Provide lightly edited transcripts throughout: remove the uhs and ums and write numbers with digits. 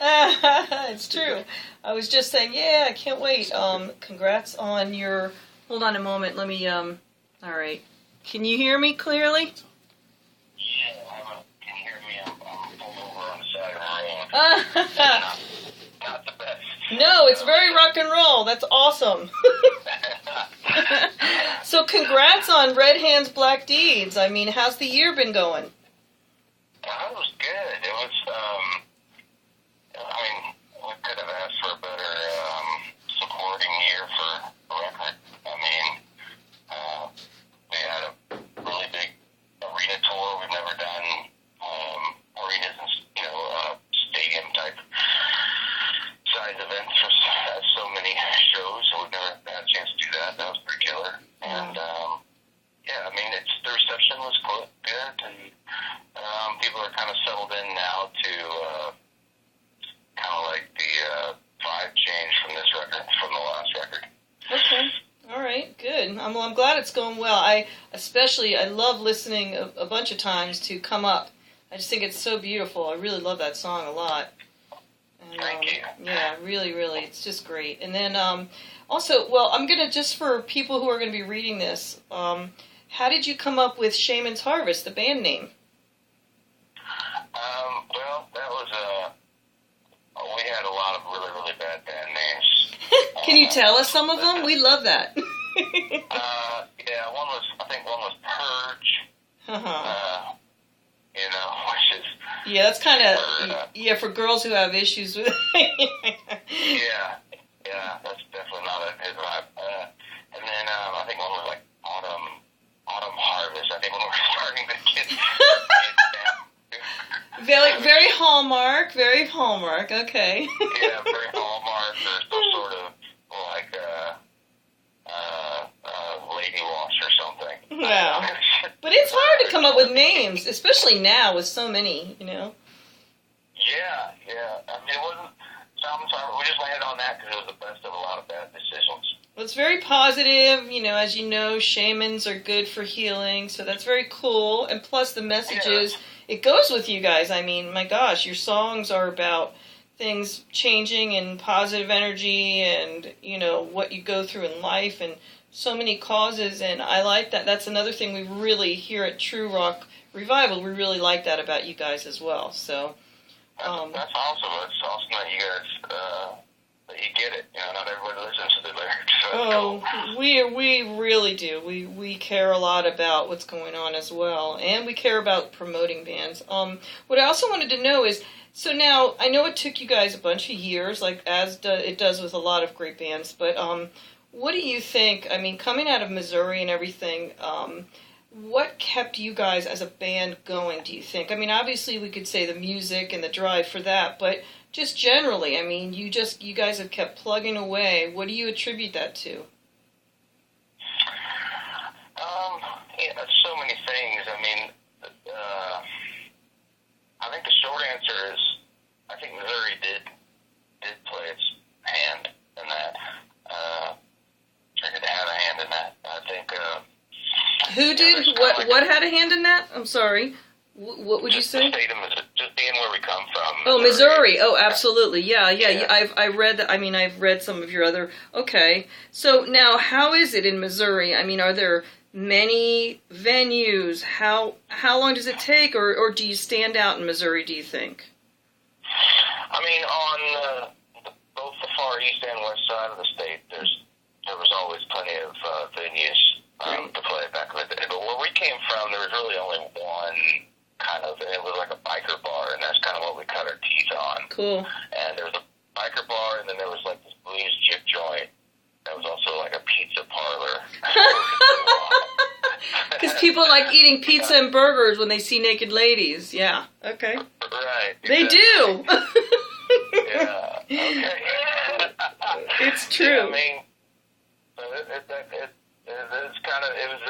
It's true. I was just saying, yeah, I can't wait. Congrats on your... Hold on a moment. Let me, all right. Can you hear me clearly? Yeah, can you hear me? I'm pulled over on the side of the road. Not the best. No, it's very rock and roll. That's awesome. So congrats on Red Hands, Black Deeds. I mean, how's the year been going? It was good. It was, I mean, we could have asked for a better supporting year for a record. I mean, we had a really big arena tour we've never done. Arenas and, stadium type size events for so many shows, so we've never had a chance to do that. That was pretty killer. And, yeah, I mean, the reception was good, and people are kind of settled in now to kind of like the vibe change from this record, from the last record. Okay. All right, good. I'm glad it's going well. I love listening a bunch of times to Come Up. I just think it's so beautiful. I really love that song a lot. And, Thank you. Yeah, really, really. It's just great. And then also, well, I'm going to, just for people who are going to be reading this, how did you come up with Shaman's Harvest, the band name? Well, that was we had a lot of really, really bad band names. Can you tell us some of them? We love that. Yeah, I think one was Purge. Uh-huh. Which is... Yeah, that's kind of, for girls who have issues with Yeah, that's definitely not his vibe. And then I think one was like Autumn Harvest. I think when we were starting to get down. Very Hallmark, very Hallmark, okay. Yeah, very Hallmark, or some sort of like Lady Wash or something. Wow. But it's hard to come up with names, especially now with so many, Yeah. I mean, it wasn't Shaman's Harvest. We just landed on that because it was the best of a lot of bad decisions. Well, it's very positive. As you know, shamans are good for healing, so that's very cool. And plus the messages, it goes with you guys. I mean, my gosh, your songs are about things changing and positive energy and, what you go through in life and so many causes, and I like that. That's another thing we really, here at Tru Rock Revival, we really like that about you guys as well. So that's awesome. It's awesome that you guys that you get it. Not everybody listens to the lyrics. So we really do. We care a lot about what's going on as well, and we care about promoting bands. What I also wanted to know is, so now I know it took you guys a bunch of years, like it does with a lot of great bands, but what do you think, I mean, coming out of Missouri and everything, what kept you guys as a band going, do you think? I mean, obviously we could say the music and the drive for that, but just generally, I mean, you guys have kept plugging away. What do you attribute that to? So many things. I mean, I think the short answer is, I think Missouri did play its hand in that. It had a hand in that. I think. Who did? What had a hand in that? I'm sorry. What would you say? Just being where we come from. Oh, Missouri. Oh, absolutely. Yeah. I read that. I mean, I've read some of your other. Okay. So now, how is it in Missouri? I mean, are there many venues? How long does it take, or do you stand out in Missouri, do you think? I mean, on both the far east and west side of the state, there was always plenty of venues to play back in the day. But where we came from, there was really only one kind of, and it was like a biker bar, and that's kind of what we cut our teeth on. Cool. And there was a biker bar, and then there was like this blues chip joint. That was also like a pizza parlor. Because people like eating pizza and burgers when they see naked ladies. Yeah. Okay. Right. They do. Yeah. Okay. It's true. Yeah, I mean, it's kind of, it was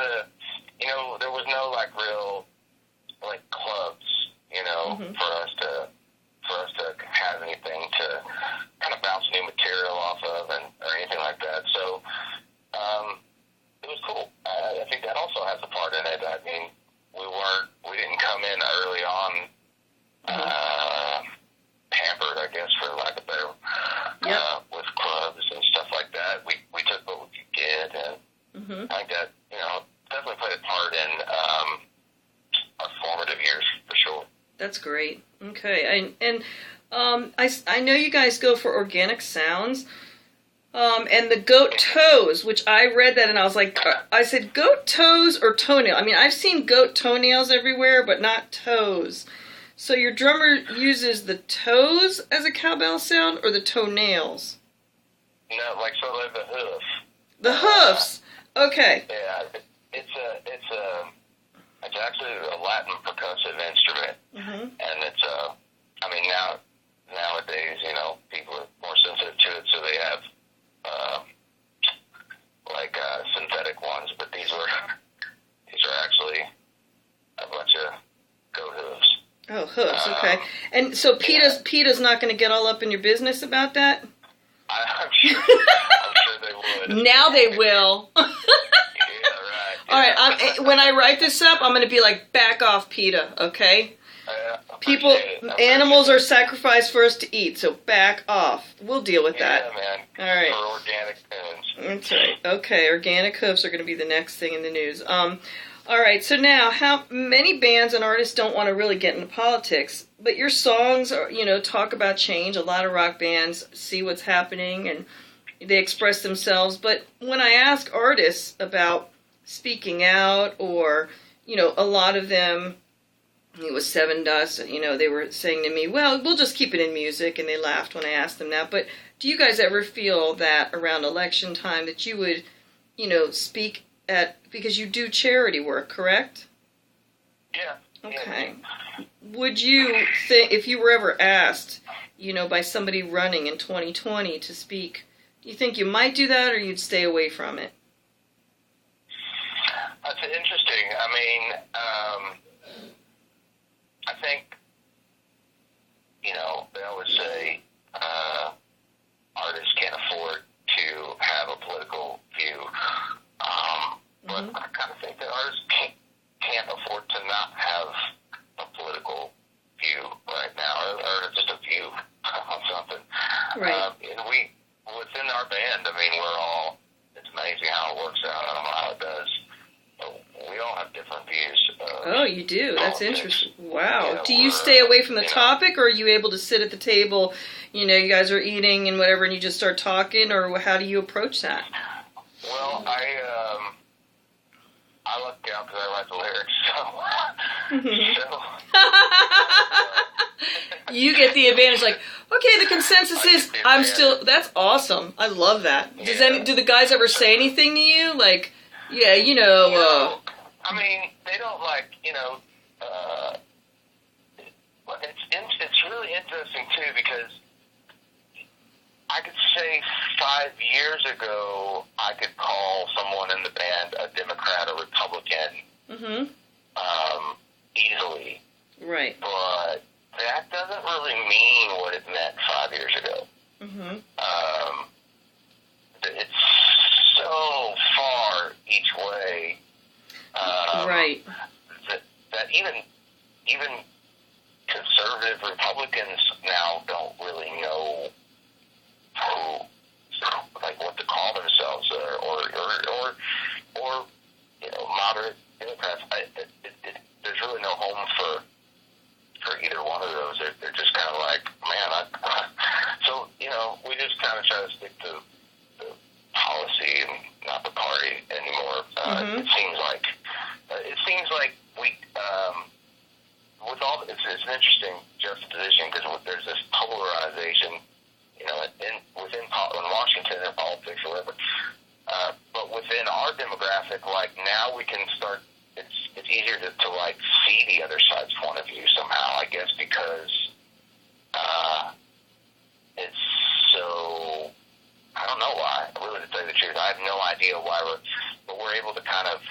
there was no like real like clubs, for us to have anything to kind of bounce new material off of or anything like that. So it was cool. I think that also has a part in it. I mean, we didn't come in early on pampered, I guess, for great. Okay, I know you guys go for organic sounds, and the goat toes, which I read that and I was like, I said goat toes or toenail. I mean, I've seen goat toenails everywhere, but not toes. So your drummer uses the toes as a cowbell sound or the toenails? No, like so like the hoof. The hoofs. Okay. Yeah, it's actually a Latin percussive instrument, and it's I mean nowadays people are more sensitive to it, so they have synthetic ones, but these are actually a bunch of goat hooves. Oh, hooves. Okay. And so PETA's not going to get all up in your business about that? I'm sure they would. Now they will. Yeah, right. All right. When I write this up, I'm going to be like, back off, PETA. Okay. People, animals are sacrificed for us to eat, so back off. We'll deal with that. Yeah, man. All right. For organic hooves. That's right. Okay, organic hooves are going to be the next thing in the news. All right, so now, how many bands and artists don't want to really get into politics, but your songs are, talk about change. A lot of rock bands see what's happening and they express themselves. But when I ask artists about speaking out, or, a lot of them, it was Seven Dust, they were saying to me, well, we'll just keep it in music, and they laughed when I asked them that. But do you guys ever feel that around election time that you would, speak because you do charity work, correct? Yeah. Okay. Would you think, if you were ever asked, by somebody running in 2020 to speak, do you think you might do that, or you'd stay away from it? That's interesting. I mean, I think, they always say artists can't afford to have a political view. But I kind of think that artists can't afford to not have a political view right now, or just a view on something. Right. And within our band, I mean, it's amazing how it works out. I don't know how it does. But we all have different views. Oh, you do? That's interesting. Wow. Yeah, do you stay away from the topic, or are you able to sit at the table, you guys are eating and whatever, and you just start talking, or how do you approach that? Well, I luck out because I write the lyrics, so. You get the advantage, like, okay, the consensus is, that's awesome. I love that. Do the guys ever say anything to you? Like, yeah, I mean, they don't it's really interesting too, because I could say 5 years ago, I could call someone in the band a Democrat or Republican easily. Right. But that doesn't really mean what it meant 5 years ago. It's so far each way. Right. That even conservative Republicans now don't really know what to call themselves, or moderate Democrats. There's really no home for either one of those. They're just kind of like, man. So we just kind of try to stick to the policy and not the party anymore. It seems like we. With all, it's an interesting juxtaposition, because there's this polarization, in Washington or politics or whatever. But within our demographic, like now we can start. It's easier to see the other side's point of view somehow, I guess, because it's so. I don't know why. Really, to tell you the truth, I have no idea why we're able to kind of,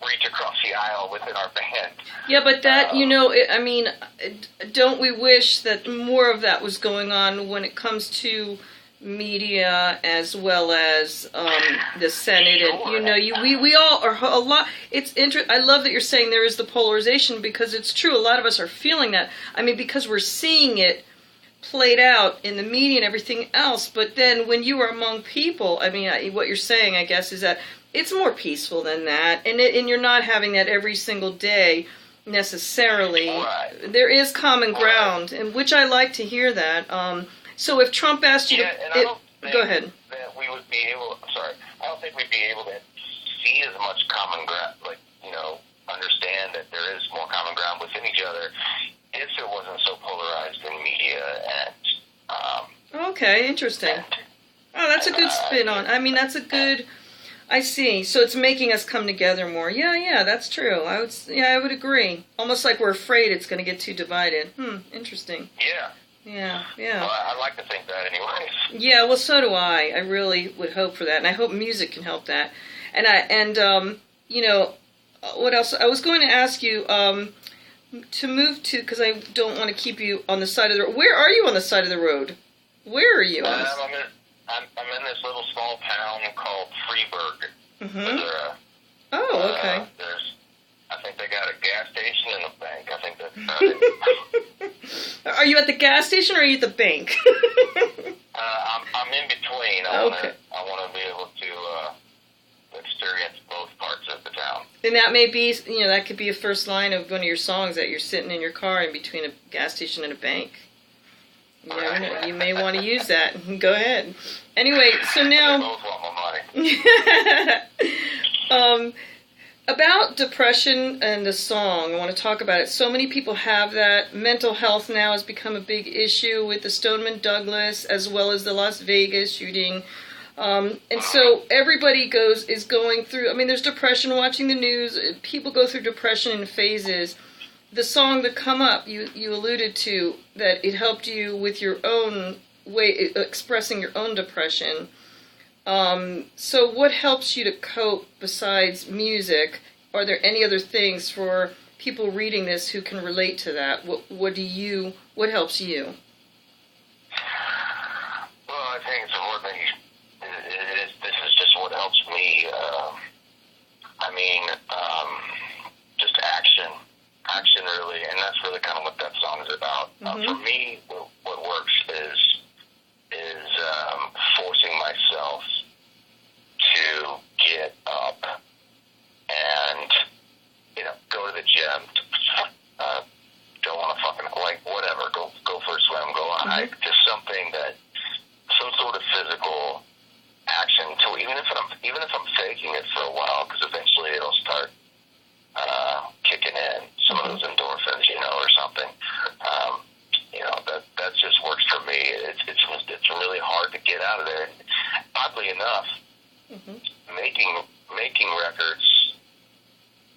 reach across the aisle within our band. Yeah, but that, I mean, don't we wish that more of that was going on when it comes to media as well as the Senate? Sure. And, we all are a lot. It's I love that you're saying there is the polarization, because it's true. A lot of us are feeling that. I mean, because we're seeing it played out in the media and everything else. But then when you are among people, I mean, what you're saying, I guess, is that it's more peaceful than that, and you're not having that every single day necessarily. Right. There is common ground, and which I like to hear that. So if Trump asked you and I don't think go ahead. that we would be able. Sorry, I don't think we'd be able to see as much common ground, like understand that there is more common ground within each other if it wasn't so polarized in media and. Okay, interesting. Oh, that's a good spin on. I mean, that's a good. I see. So it's making us come together more. Yeah, that's true. I would agree. Almost like we're afraid it's going to get too divided. Interesting. Yeah. Yeah. Well, I like to think that anyways. Yeah, well, so do I. I really would hope for that, and I hope music can help that. What else? I was going to ask you to move to, because I don't want to keep you on the side of the road. Where are you on the side of the road? Where are you? I'm in this little small town called Freeburg, Missouri. Oh, okay. I think they got a gas station and a bank. I think that's about it. Are you at the gas station or are you at the bank? I'm in between. I want to be able to experience both parts of the town. And that may be, that could be a first line of one of your songs, that you're sitting in your car in between a gas station and a bank. You never know. You may want to use that. Go ahead. Anyway, so now... They both want my money. About depression and the song, I want to talk about it. So many people have that. Mental health now has become a big issue with the Stoneman Douglas as well as the Las Vegas shooting. And so everybody is going through, there's depression watching the news. People go through depression in phases. The song that Come Up, you alluded to, that it helped you with your own way, expressing your own depression. So what helps you to cope besides music? Are there any other things for people reading this who can relate to that? What helps you? Well, I think it's important that this is just what helps me. Just action really, and that's really kind of what that song is about. For me, what works is forcing myself to get up and go to the gym. Don't want to fucking whatever. Go for a swim. Go on a hike. Just something some sort of physical action. To even if I'm faking it for a while, because eventually it'll start kicking in some of those endorphins, or something. That just works for me. It's really hard to get out of there. Oddly enough, making records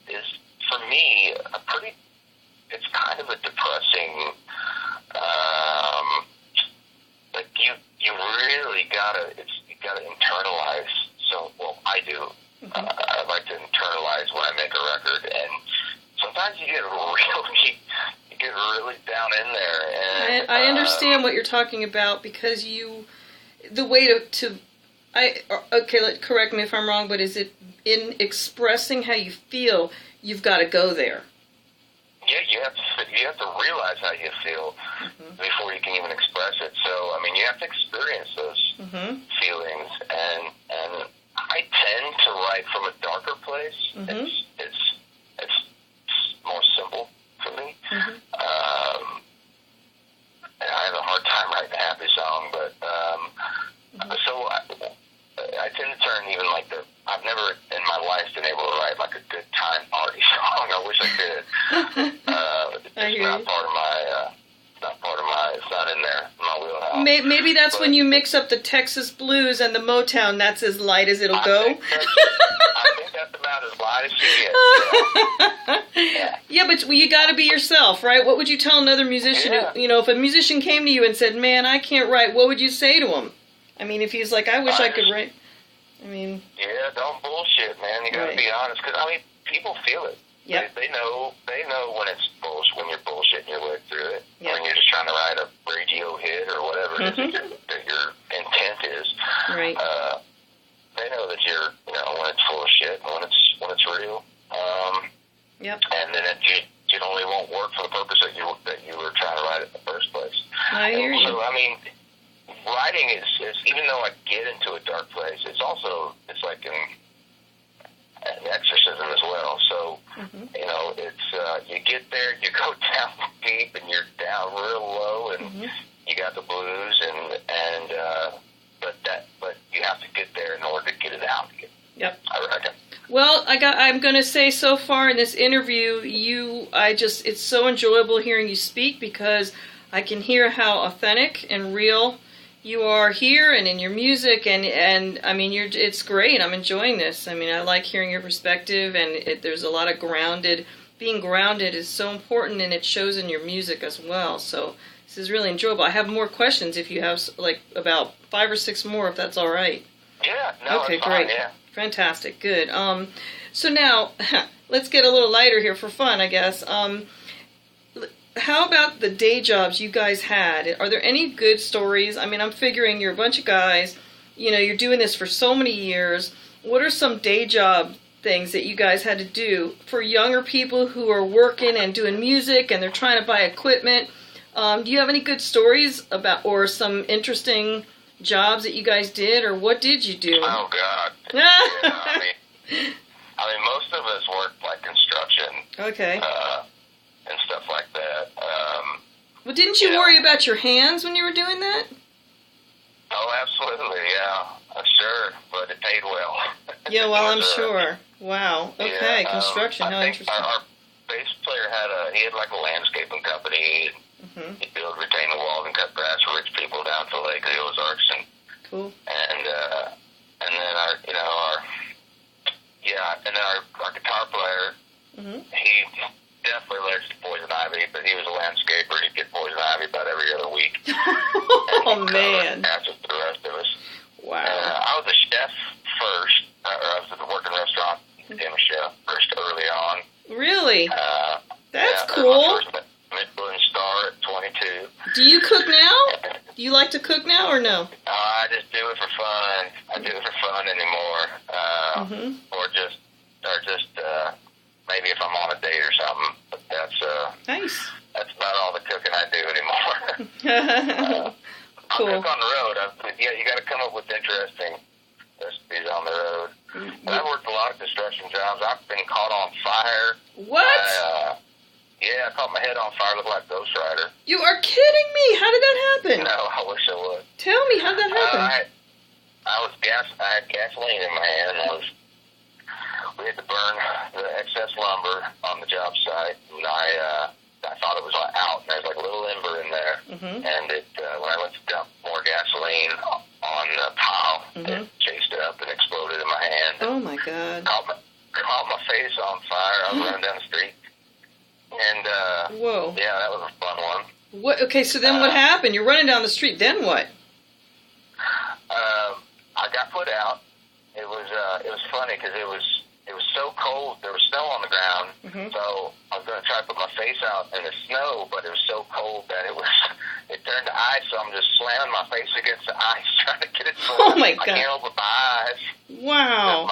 is for me it's kind of a depressing. You really gotta internalize. So I do. I like to internalize when I make a record, and sometimes you get really down in there. And I understand what you're talking about, because the way correct me if I'm wrong, but is it in expressing how you feel, you've got to go there? Yeah, you have to realize how you feel before you can even express it. So, you have to experience those feelings, and I tend to write from a darker place. It's more simple for me. And I have a hard time writing a happy song, but so I tend to turn even I've never in my life been able to write a good time party song. I wish I could. It's not part of my. It's not in there. In my wheelhouse. Maybe that's when you mix up the Texas blues and the Motown. That's as light as it'll go. I think that's about as light as she gets. Yeah, but you got to be yourself, right? What would you tell another musician? Yeah. If a musician came to you and said, "Man, I can't write," what would you say to him? If he's like, "I wish I could write." Yeah, don't bullshit, man. You got to be honest, because people feel it. Yep. They know when it's bullshit, when you're bullshitting your way through it. Yep. When you're just trying to write a radio hit or whatever it is that your intent is. Right. They know that you're, when it's full of shit and when it's real. Yep. And then it only won't work for the purpose that you were trying to write it in the first place. I hear you. So writing is even though I get into a dark place, it's like an exorcism as well. So You know, it's you get there, you go down deep, and you're down real low, and you got the blues, but you have to get there in order to get it out. Yep. I reckon. Well, I'm going to say so far in this interview, it's so enjoyable hearing you speak because I can hear how authentic and real you are here and in your music, and I mean, it's great. I'm enjoying this. I mean, I like hearing your perspective, and there's a lot of being grounded is so important, and it shows in your music as well. So this is really enjoyable. I have more questions if you have like about 5 or 6 more, if that's all right. Yeah. No, okay, it's fine, great. Yeah. Fantastic. Good. So now let's get a little lighter here for fun, I guess. How about the day jobs you guys had? Are there any good stories? I mean, I'm figuring you're a bunch of guys, you know, you're doing this for so many years. What are some day job things that you guys had to do for younger people who are working and doing music and they're trying to buy equipment? Do you have any good stories about, or some interesting jobs that you guys did, or what did you do? Oh, God. Yeah, I mean, most of us worked like construction. Okay. And stuff like that. Well, didn't you worry about your hands when you were doing that? Oh, absolutely, yeah. Sure, but it paid well. Yeah, well, I'm sure. Wow. Okay, yeah, construction, how interesting. Our bass player he had like a landscaping company. He'd build retaining walls and cut grass for rich people down to Lake of the Ozarks. Cool. And then our guitar player, he definitely allergic to poison ivy, but he was a landscaper. He'd get poison ivy about every other week. Oh, man. After the rest of us. Wow. I was a chef first, or I was at the working restaurant, became a chef first early on. Really? That's yeah, cool. My first Michelin star at 22. Do you cook now? Do you like to cook now or no? I just do it for fun. I do it for fun anymore. Or just maybe if I'm on a date or something. But that's nice. That's about all the cooking I do anymore. Cool. I cook on the road. You got to come up with interesting recipes on the road. And I've worked a lot of construction jobs. I've been caught on fire. What? I caught my head on fire. Looked like Ghost Rider. You are kidding me! How did that happen? No, I wish I would. Tell me, how did that happen? I had gasoline in my hand. We had to burn the excess lumber on the job site, and I thought it was out, and there was like a little ember in there. And when I went to dump more gasoline on the pile, it chased up and exploded in my hand. Oh my God! Caught my face on fire. I was running down the street, and whoa! Yeah, that was a fun one. What? Okay, so then what happened? You're running down the street. Then what? I got put out. It was funny because it was so cold. There was snow on the ground, so I was going to try to put my face out in the snow, but it was so cold that it turned to ice. So I'm just slamming my face against the ice, trying to get it to Oh my God! I can't open my eyes. Wow!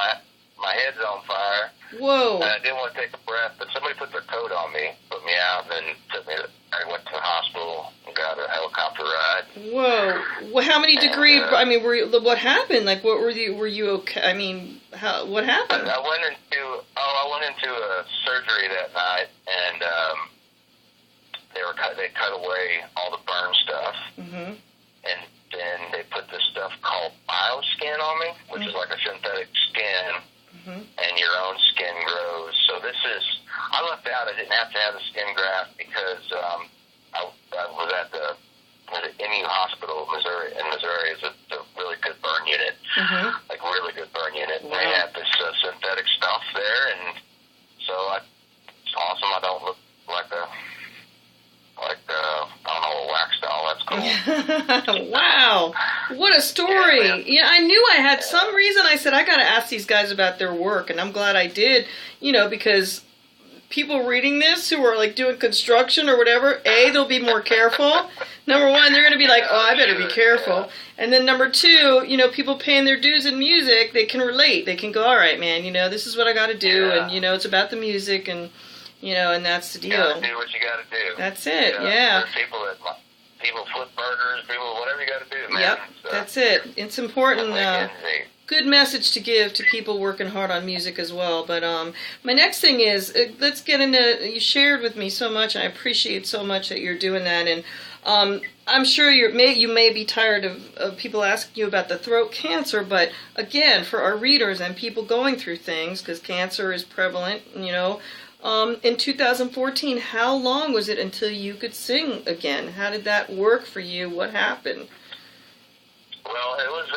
My head's on fire. Whoa! And I didn't want to take a breath, but somebody put their coat on me, put me out, and then I went to the hospital and got a helicopter ride. Whoa! Well, how many degree? I mean, what happened? Like, what were you okay? I mean, what happened? I went into a surgery that night, and they cut away all the burn stuff, and then they put this stuff called bioskin on me, which is like a synthetic skin. And your own skin grows. So I lucked out. I didn't have to have the skin graft because I was at the NU Hospital in Missouri. It's a really good burn unit, like really good burn unit. Wow. They had this synthetic stuff there, and so it's awesome. I don't look like I don't know, a wax doll. That's cool. Wow. What a story. Yeah, I knew I had some reason. I said, I got to ask these guys about their work, and I'm glad I did, because people reading this who are like doing construction or whatever, they'll be more careful. Number one, they're going to be like, oh, I better be careful. And then number two, people paying their dues in music, they can relate. They can go, all right, man, this is what I got to do, and, it's about the music, and... and that's the deal. You gotta do what you gotta do. That's it, yeah. People flip burgers, whatever you gotta do, man. Yep, so, that's it. It's important. good message to give to people working hard on music as well. But my next thing is, let's get into, you shared with me so much, and I appreciate so much that you're doing that. And I'm sure you may be tired of people asking you about the throat cancer, but again, for our readers and people going through things, because cancer is prevalent, in 2014, how long was it until you could sing again? How did that work for you? What happened? Well, it was,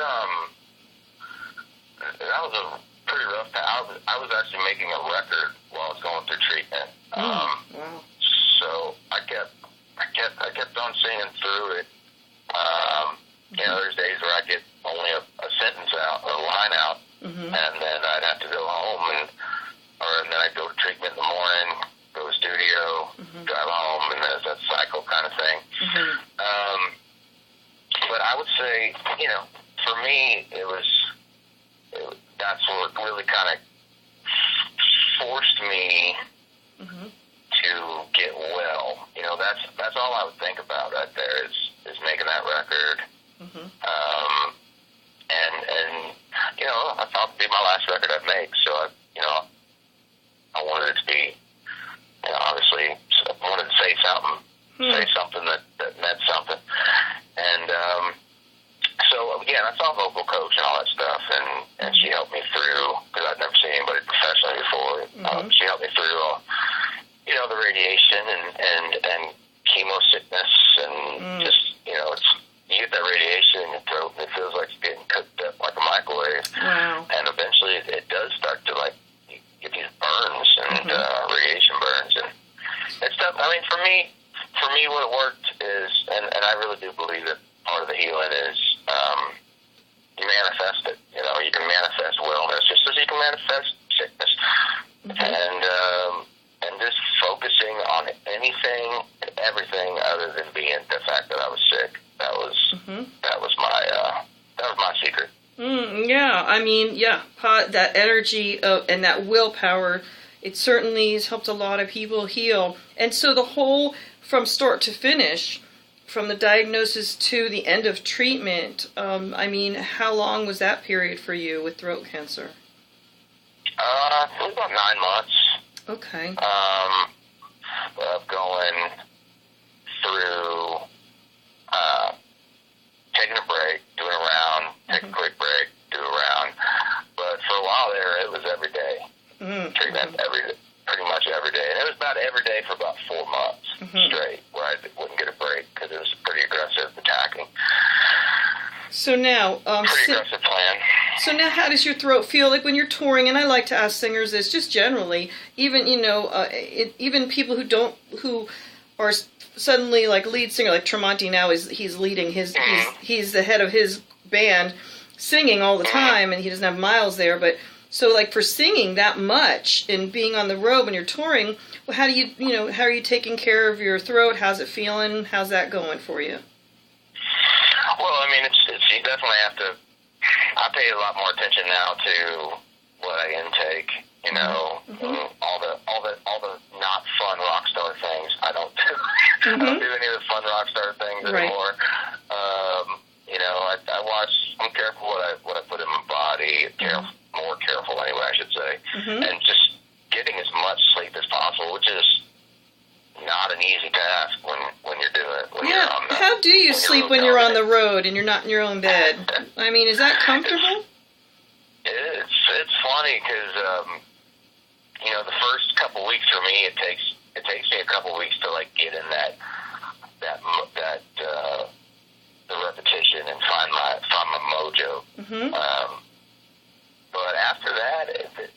that was a pretty rough time. I was actually making a record while I was going through treatment. Wow. So I kept on singing through it. There's days where I get only a sentence out, or a line out, and then I'd have to go home, and then I'd go to treatment in the morning, go to the studio, drive home, and there's that cycle kind of thing. But I would say, for me, that's what really kind of forced me to get well. That's all I would think about right there is making that record. And I thought it'd be my last record I'd make, so I wanted it to be, obviously, I wanted to say something that meant something. And so, again, I saw a vocal coach and all that stuff, and she helped me through, because I'd never seen anybody professionally before. She helped me through all, the radiation and chemo sickness, and just, you get that radiation in your throat, and it feels like you're getting cooked up like a microwave. Wow. And eventually it does start to, get these burns and radiation burns. And it's tough. I mean, for me, what it worked is, and I really do believe that part of the healing is you manifest it. You can manifest wellness just as you can manifest sickness. And just focusing on anything and everything other than being the fact that I was sick. That was my secret. Yeah, I mean, that energy and that willpower, it certainly has helped a lot of people heal. And so the whole, from start to finish, from the diagnosis to the end of treatment, how long was that period for you with throat cancer? It was about 9 months. Okay. Of going through taking a break, doing a round, take a quick break, do a round. But for a while there, it was every day. Treatment pretty much every day. And it was about every day for about 4 months straight, where I wouldn't get a break because it was pretty aggressive attacking. So now, pretty aggressive plan. So now, how does your throat feel like when you're touring? And I like to ask singers this, just generally, even even people who are suddenly like lead singer, like Tremonti now he's leading he's the head of his band, singing all the time, and he doesn't have Miles there. But so like for singing that much and being on the road when you're touring, well, how are you taking care of your throat? How's it feeling? How's that going for you? Well, I mean, it's you definitely have to. I pay a lot more attention now to what I intake. All the not fun rock star things. I don't do. I don't do any of the fun rock star things anymore. I watch. I'm careful what I put in my body. More careful anyway, I should say. And just getting as much sleep as possible, which is not an easy task when you're doing it. How do you sleep when you're on the road and you're not in your own bed? I mean, is that comfortable? It's funny because the first couple weeks for me, it takes me a couple weeks to get in that the repetition and find my mojo. But after that,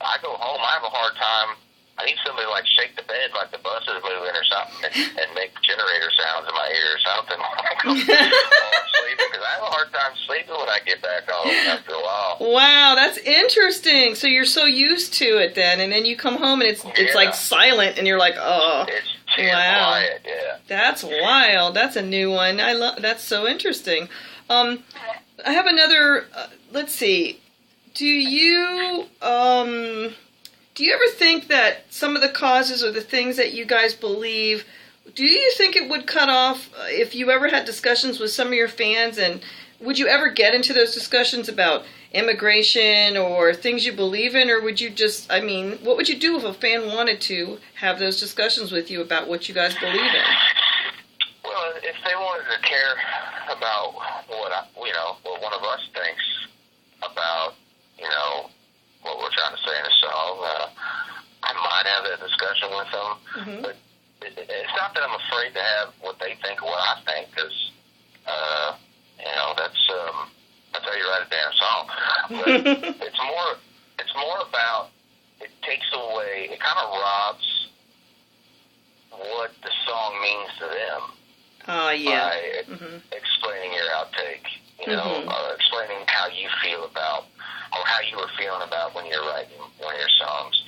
I go home. I have a hard time. I need somebody to shake the bed like the bus is moving or something and make generator sounds in my ear or something while I'm sleeping, because I have a hard time sleeping when I get back home after a while. Wow, that's interesting. So you're so used to it then, and then you come home and it's like silent and you're like, oh. It's quiet, yeah. That's wild. That's a new one. That's so interesting. I have another, let's see. Do you ever think that some of the causes or the things that you guys believe, do you think it would cut off if you ever had discussions with some of your fans? And would you ever get into those discussions about immigration or things you believe in, or would you just, I mean, what would you do if a fan wanted to have those discussions with you about what you guys believe in? Well, if they wanted to care about what one of us thinks about, what we're trying to say in a song, I might have that discussion with them. Mm-hmm. But it's not that I'm afraid to have what they think or what I think, because, that's how you write a damn song. But it's more about, it takes away, it kind of robs what the song means to them. Yeah. By explaining your outtake, explaining how you feel about, or how you were feeling about when you're writing one of your songs.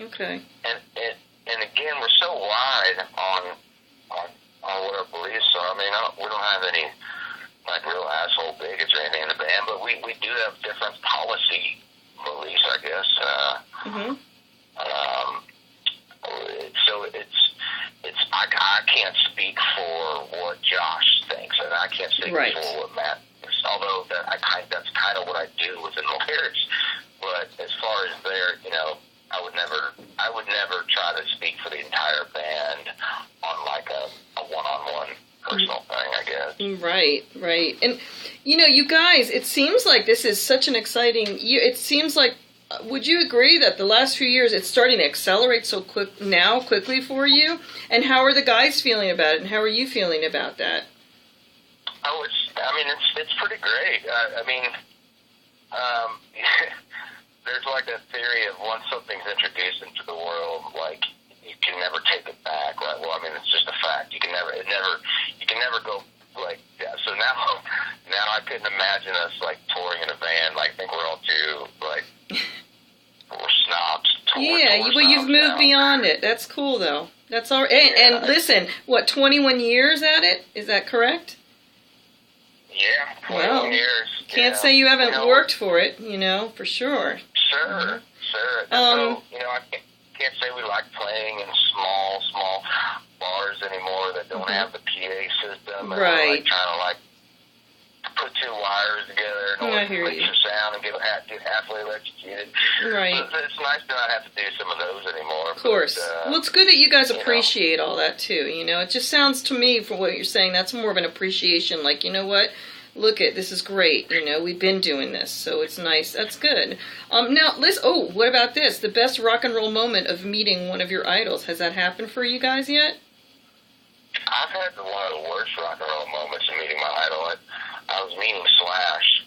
Okay. And again, we're so wide on what our beliefs are. I mean, we don't have any like real asshole bigots or anything in the band, but we do have different policy beliefs, I guess. So I can't speak for what Josh thinks, and I can't speak for what Matt thinks, although that's kind of what I do within the lyrics. But as far as I would never try to speak for the entire band on like a one-on-one personal thing, I guess. Right. And, you guys, it seems like this is such an exciting year. It seems like, would you agree that the last few years it's starting to accelerate so quickly for you? And how are the guys feeling about it? And how are you feeling about that? It's pretty great. There's like a theory of once something's introduced into the world, like you can never take it back. Right? Well, it's just a fact. You can never go like that. So now I couldn't imagine us like touring in a van. Like, I think we're all too like we're snobs. You've moved beyond it. That's cool though. That's all. And listen, 21 years at it? Is that correct? Yeah, 21 years. Can't say you haven't worked for it, for sure. Sure. I can't say we like playing in small bars anymore that don't have the PA system. And like trying to like put two wires together in order to make some sound and get halfway electrocuted. Right. But it's nice to not have to do some of those anymore. Of course. Well, it's good that you guys appreciate all that too. It just sounds to me, from what you're saying, that's more of an appreciation. Like, you know what? Look this is great. We've been doing this, so it's nice. That's good. Now, what about this? The best rock and roll moment of meeting one of your idols. Has that happened for you guys yet? I've had one of the worst rock and roll moments of meeting my idol. I was meeting Slash.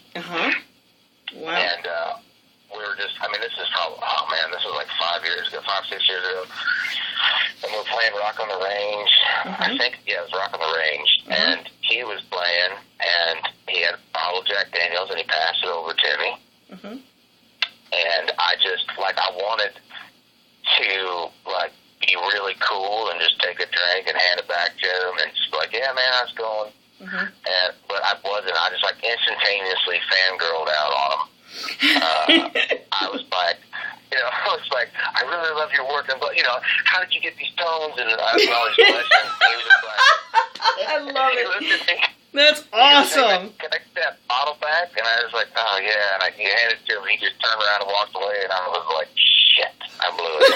Wow. And we were just, this is probably, this was like 6 years ago. And we were playing Rock on the Range. I think, it was Rock on the Range. And he was playing, and he had a bottle of Jack Daniels, and he passed it over to me. And I just, I wanted to, be really cool and just take a drink and hand it back to him and just be like, yeah, man, how's it going? But I wasn't. I just, instantaneously fangirled out on him. I was like, I really love your work, but, how did you get these tones? And I was always questioning. He was just like, I love it. At me. That's awesome. Can I get that bottle back? And I was like, oh, yeah. And he handed it to him. He just turned around and walked away, and I was like, shit, I blew it.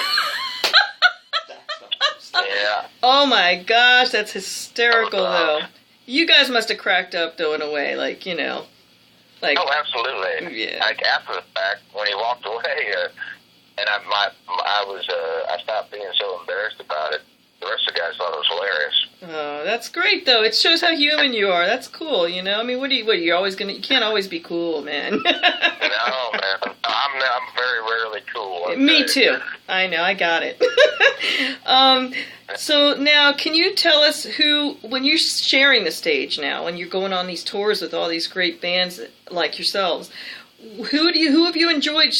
Yeah. Oh, my gosh, that's hysterical, though. You guys must have cracked up, though, in a way, oh, absolutely. Yeah. After the fact, when he walked away, and I stopped being so embarrassed about it. The rest of the guys thought it was hilarious. Oh, that's great, though. It shows how human you are. That's cool, you're always gonna, you can't always be cool, man. No, man. I'm very rarely cool. Me too. I know, I got it. So now, can you tell us when you're sharing the stage now, when you're going on these tours with all these great bands like yourselves, who have you enjoyed,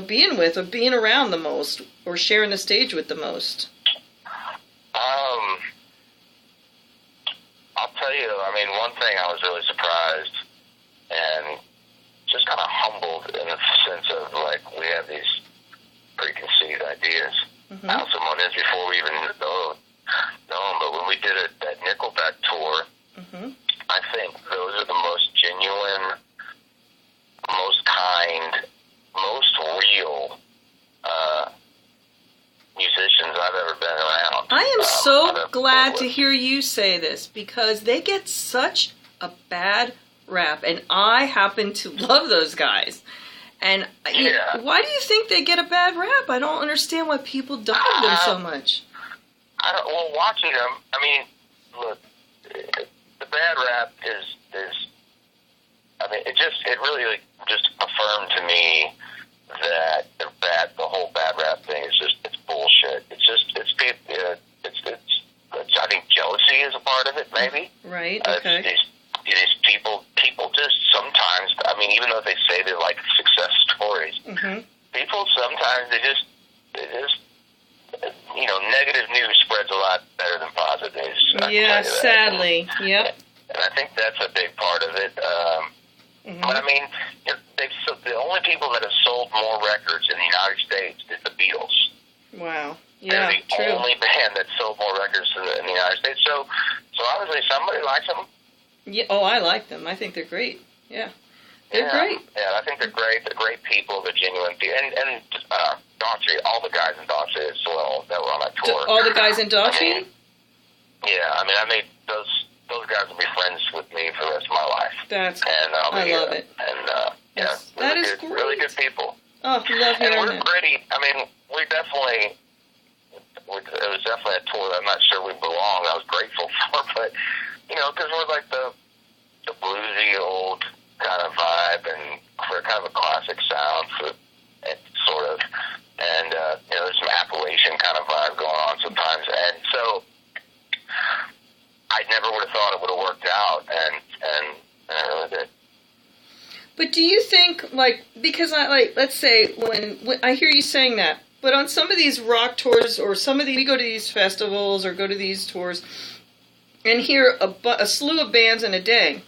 being with or being around the most or sharing the stage with the most? I'll tell you, one thing I was really surprised and just kind of humbled in the sense of, we have these preconceived ideas how someone is before we even know them. But when we did that Nickelback tour, I think those are the most genuine so glad to hear you say this, because they get such a bad rap, and I happen to love those guys. And why do you think they get a bad rap? I don't understand why people dog them so much. Well, watching them, I mean, look, the bad rap is I mean, it really just affirmed to me that the whole bad rap thing is it's bullshit. I think jealousy is a part of it, maybe. Right. Okay. These people just sometimes, I mean, even though they say they like success stories, people sometimes they just negative news spreads a lot better than positive news. Yeah, sadly. Yep. And I think that's a big part of it. But I mean, the only people that have sold more records in the United States is the Beatles. Wow. Yeah, they're the only band that sold more records in the United States. So obviously somebody likes them. Yeah. Oh, I like them. I think they're great. Yeah. They're great. Yeah, I think they're great. They're great people. They're genuine people. And Daughtry, all the guys in Daughtry as well that were on that tour. All the guys in Daughtry? I mean, those guys will be friends with me for the rest of my life. That's cool. I love it. And that is great. Really good people. Oh, love hearing that. And we're pretty. I mean, it was definitely a tour that I'm not sure we belonged. I was grateful for, but because we're like the bluesy old kind of vibe and kind of a classic sound sort of, and there's some Appalachian kind of vibe going on sometimes, and so I never would have thought it would have worked out, and I really did. But do you think, because let's say when I hear you saying that, but on some of these rock tours or we go to these festivals or go to these tours and hear a slew of bands in a day.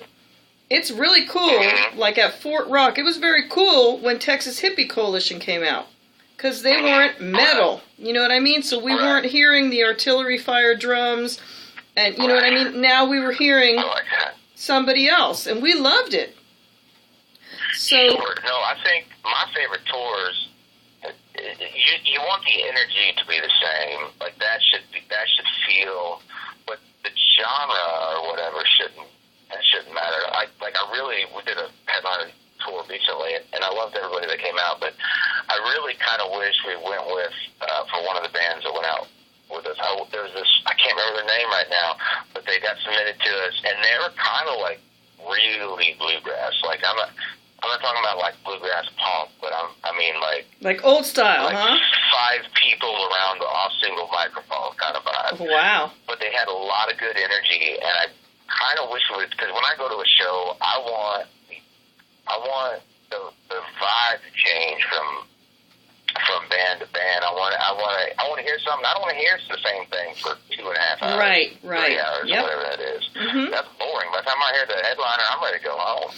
It's really cool. Like at Fort Rock, it was very cool when Texas Hippie Coalition came out, because they weren't metal. You know what I mean? So we weren't hearing the artillery fire drums, and you know what I mean? Now we were hearing somebody else, and we loved it. So no, I think my favorite tours, you want the energy to be the same. Like that should feel, but the genre or whatever shouldn't matter. We did a headliner tour recently, and I loved everybody that came out, but I really kind of wish we went with for one of the bands that went out with us. There's this, I can't remember their name right now, but they got submitted to us, and they were kind of like really bluegrass. Like I'm not talking about like bluegrass punk, but I mean like old style, like huh? 5 people around a single microphone kind of vibe. Wow. But they had a lot of good energy, and I kind of wish because when I go to a show, I want the vibe to change from band to band. I want to hear something. I don't want to hear the same thing for 2.5 hours. Right. 3 hours, whatever that is. That's boring. By the time I hear the headliner, I'm ready to go home.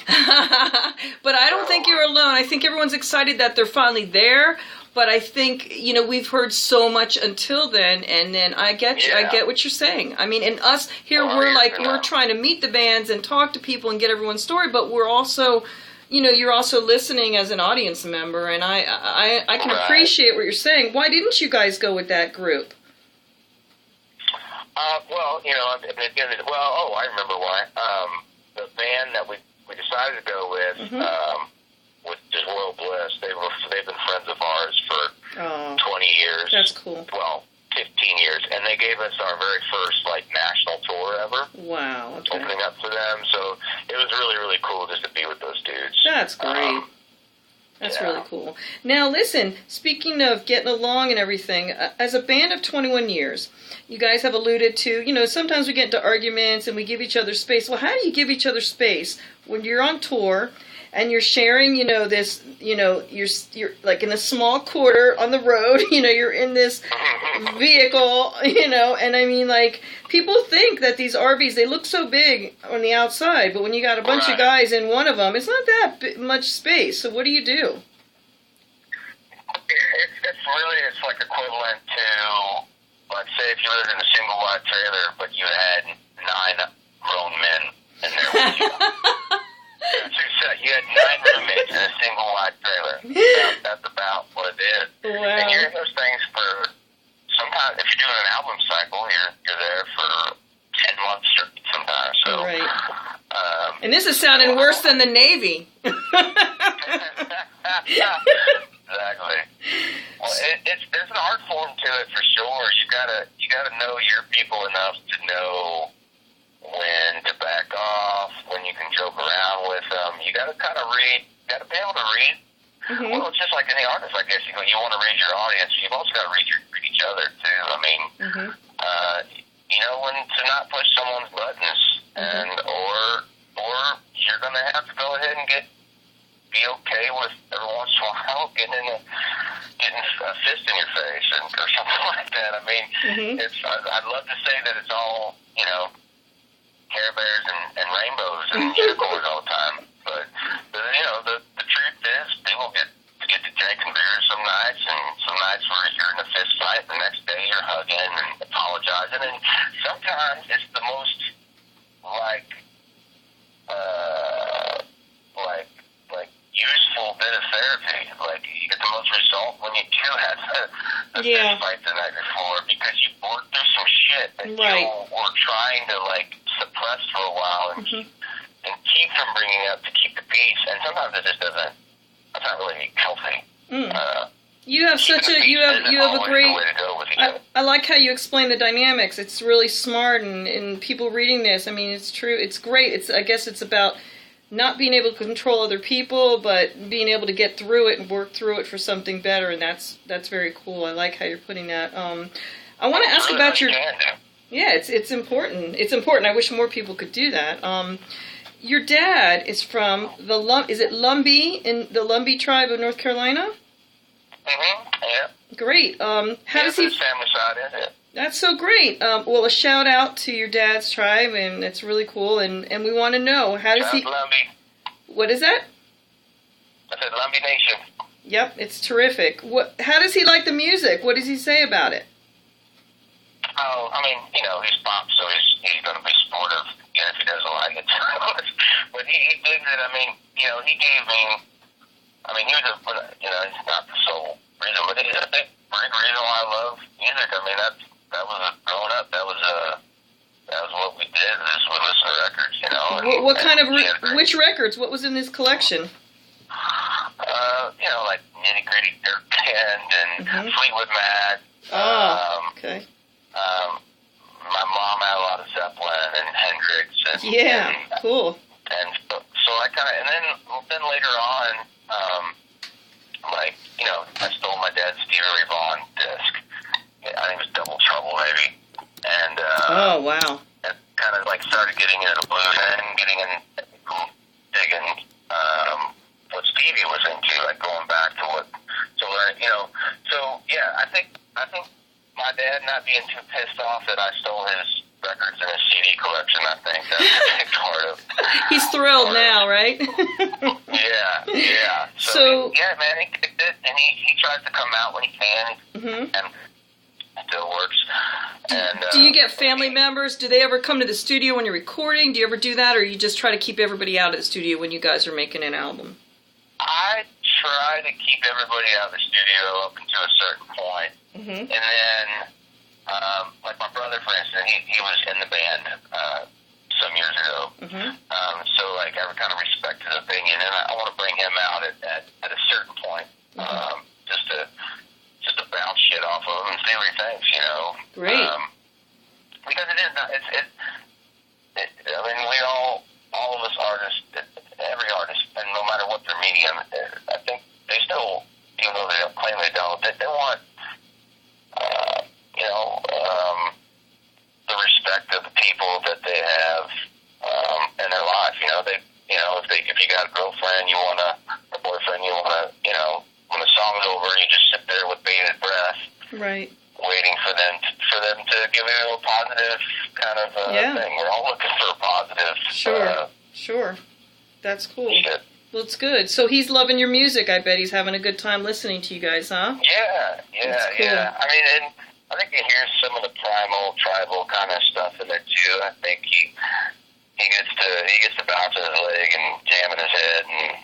But I don't think you're alone. I think everyone's excited that they're finally there. But I think, we've heard so much until then, and then I get you. I get what you're saying. I mean, and us here, we're trying to meet the bands and talk to people and get everyone's story, but we're also, you're also listening as an audience member, and I can appreciate what you're saying. Why didn't you guys go with that group? I remember why. The band that we decided to go with, was just Royal Bliss. They've been friends of ours for 20 years. That's cool. Well, 15 years, and they gave us our very first national tour ever. Wow. Okay. Opening up for them, so it was really, really cool just to be with those dudes. That's great. That's really cool. Now, listen, speaking of getting along and everything, as a band of 21 years, you guys have alluded to, sometimes we get into arguments and we give each other space. Well, how do you give each other space when you're on tour and you're sharing, this, you're like in a small quarter on the road, you're in this vehicle, and I mean, people think that these RVs, they look so big on the outside, but when you got a bunch of guys in one of them, it's not that much space. So what do you do? It's like equivalent to, let's say if you lived in a single wide trailer, but you had 9 grown men in there with you. You had 9 roommates in a single wide trailer. That's about what it is. Wow. And you're in those things for sometimes. If you're doing an album cycle, you're And this is sounding worse than the Navy. Exactly. Well, there's an art form to it for sure. You gotta know your people enough to know when to back off, when you can joke around with them. You gotta kind of read. You gotta be able to read. Mm-hmm. Well, it's just like any artist, I guess. You want to read your audience. You've also got to read each other too. I mean, when to not push someone's buttons, and or you're gonna have to go ahead and be okay with every once in a while getting a fist in your face or something like that. I mean, I'd love to say that it's all Care Bears and rainbows and unicorns all the time, but the truth is people get to drinking beers some nights, and some nights where you're in a fist fight. The next day you're hugging and apologizing, and sometimes it's the most useful bit of therapy. Like you get the most result when you do have a fist fight the night before, because you worked through some shit that you were trying to suppress for a while and keep from bringing up to keep the peace. And sometimes it just doesn't. It's not really healthy. You have a great. I like how you explain the dynamics. It's really smart, and people reading this. I mean, it's true. It's great. I guess it's about not being able to control other people, but being able to get through it and work through it for something better. And that's very cool. I like how you're putting that. I want to ask about your. Yeah, it's important. It's important. I wish more people could do that. Your dad is from is it Lumbee, in the Lumbee tribe of North Carolina? Yeah. Great. How does he? His family side is it? That's so great. Well, a shout out to your dad's tribe, and it's really cool. And we want to know, how does he? Lumbee. What is that? I said Lumbee Nation. Yep, it's terrific. How does he like the music? What does he say about it? Oh, I mean, he's pop, so he's going to be supportive, even if he doesn't like it. But he digs it. I mean, he gave me. I mean, he was he's not the sole reason, but he's a big reason why I love music. I mean, that was growing up. That was what we did. We listened to records, And, what kind of which records? What was in his collection? Like Nitty Gritty Dirt Band and Fleetwood Mac. Okay. My mom had a lot of Zeppelin and Hendrix. Cool. And so I kind of, and then later on, I stole my dad's Stevie Ray Vaughan disc. I think it was Double Trouble, maybe. And oh wow. And kind of started getting into the blues and digging what Stevie was into, going back to what. So yeah, I think my dad not being too pissed off that I stole his records and his CD collection, I think that's a big part of. He's thrilled now, right? Yeah. So yeah, man, he did, and he tries to come out when he can, and it still works. And do you get family members? Do they ever come to the studio when you're recording? Do you ever do that, or you just try to keep everybody out of the studio when you guys are making an album? I try to keep everybody out of the studio up until a certain point. And then, like my brother, for instance, he was in the band some years ago. So I kind of respect his opinion, and I want to bring him out at a certain point, just to bounce shit off of him and see what he thinks, Great. Because it is not. I mean, all of us artists, every artist, and no matter what their medium, I think they still, even though they don't claim they don't, they want. The respect of the people that they have in their life. If you got a girlfriend, a boyfriend, when the song's over, you just sit there with bated breath, right, waiting for them to give you a positive kind of thing. We're all looking for a positive. Sure. That's cool. Shit. Well, it's good. So he's loving your music. I bet he's having a good time listening to you guys, huh? Yeah. I mean, and I think he hears some of the primal, tribal kind of stuff in there too. I think he gets to bouncing his leg and jamming his head, and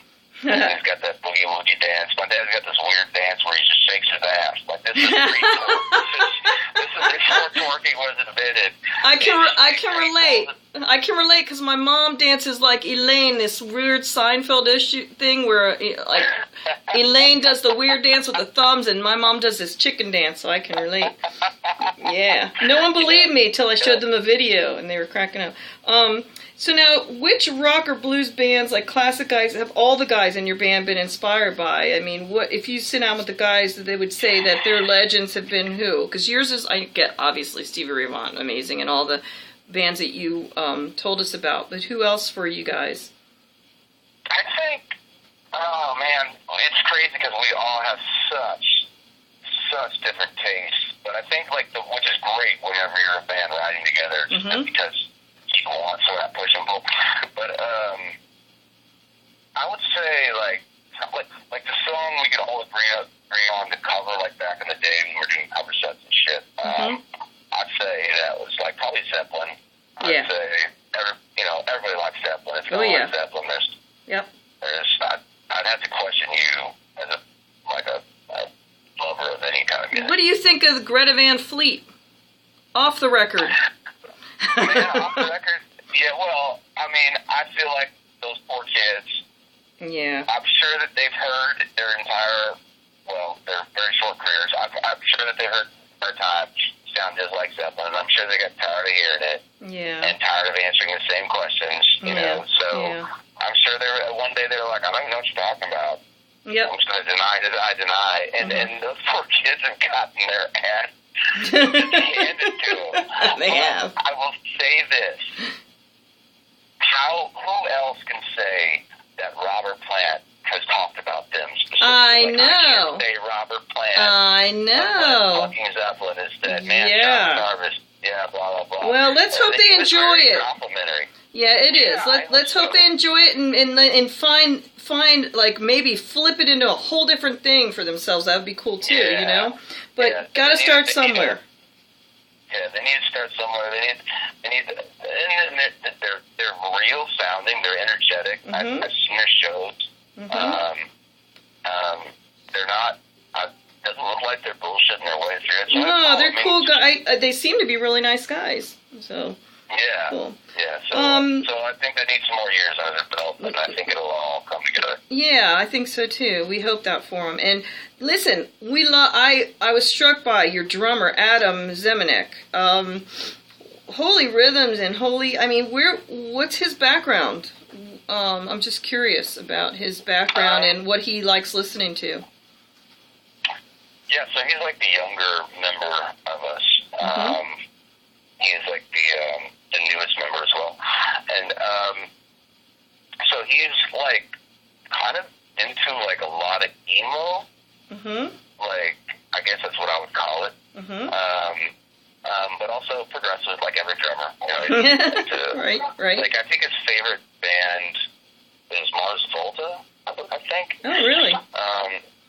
he's got that boogie woogie dance. My dad's got this weird dance where he just shakes his ass. Like, this is pretty cool. This is before twerking was invented. I can relate. I can relate because my mom dances like Elaine, this weird Seinfeld-ish thing where like Elaine does the weird dance with the thumbs, and my mom does this chicken dance, so I can relate. Yeah, no one believed me till I showed them a video, and they were cracking up. So now, which rock or blues bands, like classic guys, have all the guys in your band been inspired by? I mean, what if you sit down with the guys, that they would say that their legends have been who? Because yours is, I get, obviously, Stevie Ray Vaughan, amazing, and all the bands that you told us about. But who else for you guys? I think, oh man, it's crazy because we all have such different tastes. But I think, like, which is great whenever you're a band riding together, just because people want some of that push and pull. But I would say like the song we could all agree on to cover, like back in the day when we were doing cover sets and shit. I'd say that was like probably Zeppelin. I'd say everybody likes Zeppelin. If you don't like Zeppelin, I'd have to question you as a lover of any kind of music. What do you think of Greta Van Fleet? Off the record. Man, off the record, yeah, well, I mean, I feel like those poor kids, I'm sure that they've heard their very short careers, I'm sure that they heard their time sound just like Zeppelin, and I'm sure they got tired of hearing it, and tired of answering the same questions, you know, so I'm sure one day they were like, I don't even know what you're talking about. Yep. I'm just going to deny, and those poor kids have gotten their ass handed to them. They have. I will say this. Who else can say that Robert Plant has talked about them specifically? I know. I can't say Robert Plant. I know. Fucking Zeppelin is dead, man. Yeah. Jarvis, blah, blah, blah. Well, let's hope they enjoy it. Complimentary. Yeah, it is. Let's hope they enjoy it and find like maybe flip it into a whole different thing for themselves. That would be cool too, you know. But gotta start somewhere. They need to start somewhere. They need, and they're real sounding. They're energetic. I've seen their shows. They're not. It doesn't look like they're bullshitting their way through it. No, they're cool guys. They seem to be really nice guys. So. Yeah. Cool. Yeah. So I think they need some more years under their belt, and I think it'll all come together. Yeah, I think so too. We hope that for them. And listen, I was struck by your drummer Adam Zemanek. Holy Rhythms and Holy. I mean, what's his background? I'm just curious about his background and what he likes listening to. Yeah, so he's like the younger member of us. He's like the newest member as well. And so he's like kind of into like a lot of emo. Like, I guess that's what I would call it. But also progressive, like every drummer. You know, right. Like, I think his favorite band is Mars Volta, I think. Oh, really?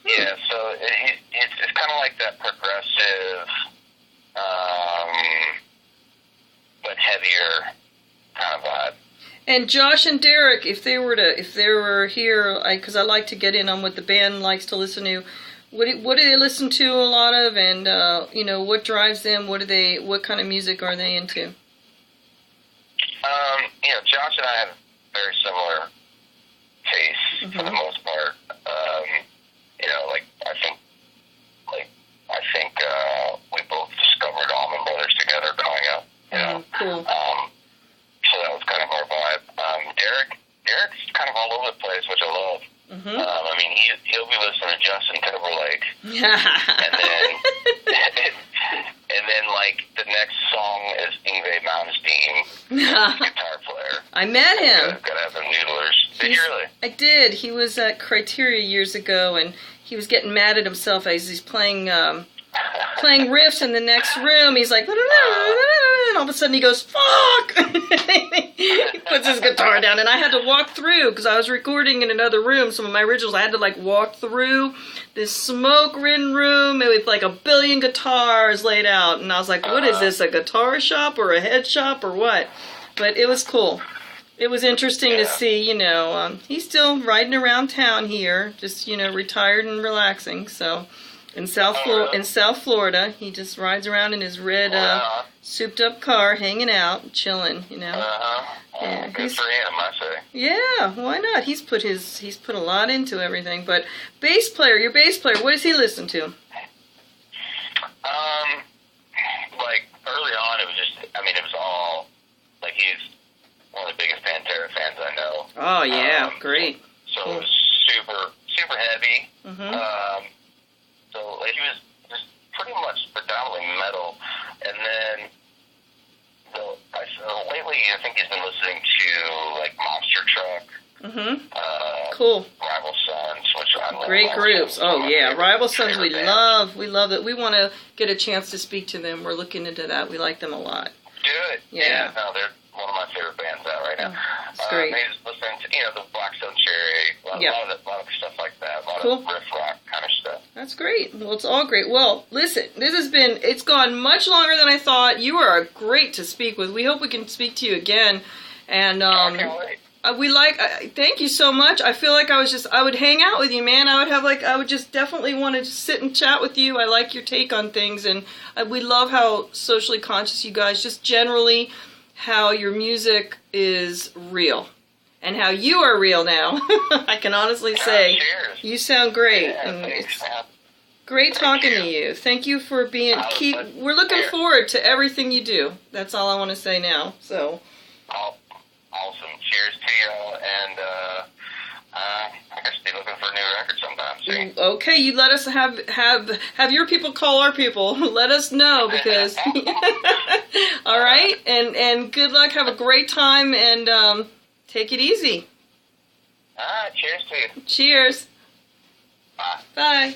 Yeah, so it's kind of like that progressive, but heavier kind of vibe. And Josh and Derek, if they were here, because I like to get in on what the band likes to listen to. What do they listen to a lot of, and what drives them? What kind of music are they into? Josh and I have very similar tastes for the most part. I think we both discovered Allman Brothers together growing up. Cool. So that was kind of our vibe. Derek's kind of all over the place, which I love. I mean, he'll be listening to Justin Timberlake, and then like the next song is Yngwie Malmsteen, guitar player. I met him. Gotta have them noodlers. Did you really? I did. He was at Criteria years ago, and he was getting mad at himself as he's playing riffs in the next room. He's like, and all of a sudden he goes, fuck! He puts his guitar down, and I had to walk through, because I was recording in another room, some of my originals. I had to like walk through this smoke-ridden room with like a billion guitars laid out, and I was like, what is this, a guitar shop or a head shop or what? But it was cool. It was interesting to see, he's still riding around town here, just, retired and relaxing, so In South Florida. He just rides around in his red souped up car, hanging out, chilling, you know. Yeah, good for him, I say. Yeah, why not? He's put a lot into everything. But your bass player, what does he listen to? Like early on, it was all like he's one of the biggest Pantera fans I know. Oh yeah, great. So it was super heavy. Mm-hmm. So like, he was just pretty much predominantly metal, and then lately I think he's been listening to like Monster Truck. Mm-hmm. Cool. Rival Sons, which I love. Great groups. Oh yeah, Rival Sons. We love that. We want to get a chance to speak to them. We're looking into that. We like them a lot. Good. Yeah. No, they're one of my favorite bands out right now. It's great. He's listening to the Blackstone Cherry, a lot of stuff like that. A lot of riff rock kind of stuff. That's great. Well, it's all great. Well, listen, it's gone much longer than I thought. You are great to speak with. We hope we can speak to you again. And I can't wait. Thank you so much. I feel like I would hang out with you, man. I would just definitely want to sit and chat with you. I like your take on things, and we love how socially conscious you guys, just generally how your music is real and how you are real now. I can honestly say you sound great. Yeah, and thanks, it's great talking to you. Thank you for being, we're looking forward to everything you do. That's all I want to say now. So. Awesome. Cheers to you, and I guess be looking for a new record sometime soon. Okay, you let us have your people call our people. Let us know, because all right, and good luck. Have a great time, and take it easy. All right, cheers to you. Cheers. Bye. Bye.